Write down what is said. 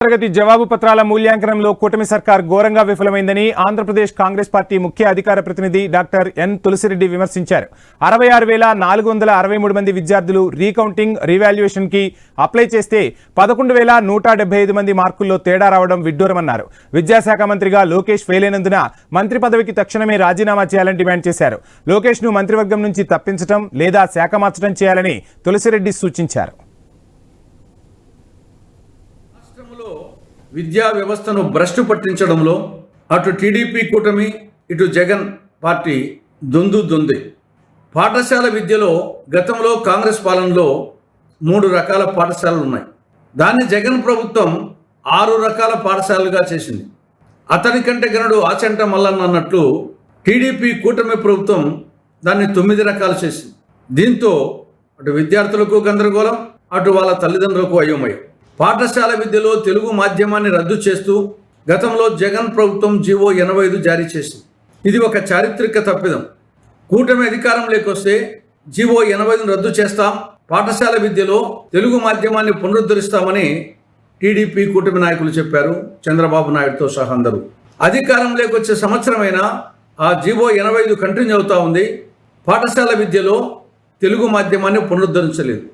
తరగతి జవాబు పత్రాల మూల్యాంకనంలో కూటమి సర్కార్ ఘోరంగా విఫలమైందని ఆంధ్రప్రదేశ్ కాంగ్రెస్ పార్టీ ముఖ్య అధికార ప్రతినిధి డాక్టర్ ఎన్ తులసిరెడ్డి విమర్శించారు. 66,463 మంది విద్యార్థులు రీకౌంటింగ్ రీవాల్యుయేషన్ కి అప్లై చేస్తే 11,175 మంది మార్కుల్లో తేడా రావడం విడ్డూరమన్నారు. విద్యాశాఖ మంత్రిగా లోకేష్ ఫెయిల్ అయినందున మంత్రి పదవికి తక్షణమే రాజీనామా చేయాలని డిమాండ్ చేశారు. లోకేష్ ను మంత్రివర్గం నుంచి తప్పించడం లేదా శాఖ మార్చడం చేయాలని తులసిరెడ్డి సూచించారు. విద్యా వ్యవస్థను భ్రష్టు పట్టించడంలో అటు టీడీపీ కూటమి ఇటు జగన్ పార్టీ దొంది. పాఠశాల విద్యలో గతంలో కాంగ్రెస్ పాలనలో 3 రకాల పాఠశాలలు ఉన్నాయి. దాన్ని జగన్ ప్రభుత్వం 6 రకాల పాఠశాలలుగా చేసింది. అతని కంటే గనుడు ఆచంట మల్లన్న అన్నట్లు టీడీపీ కూటమి ప్రభుత్వం దాన్ని 9 రకాలు చేసింది. దీంతో అటు విద్యార్థులకు గందరగోళం, అటు వాళ్ళ తల్లిదండ్రులకు అయోమయం. పాఠశాల విద్యలో తెలుగు మాధ్యమాన్ని రద్దు చేస్తూ గతంలో జగన్ ప్రభుత్వం జీవో 85 జారీ చేసింది. ఇది ఒక చారిత్రక తప్పిదం. కూటమి అధికారంలోకి వస్తే జీవో 85ను రద్దు చేస్తాం, పాఠశాల విద్యలో తెలుగు మాధ్యమాన్ని పునరుద్ధరిస్తామని టీడీపీ కూటమి నాయకులు చెప్పారు. చంద్రబాబు నాయుడుతో సహా అందరూ. అధికారంలోకి వచ్చే సంవత్సరమైనా ఆ జీవో 85 కంటిన్యూ అవుతా ఉంది. పాఠశాల విద్యలో తెలుగు మాధ్యమాన్ని పునరుద్ధరించలేదు.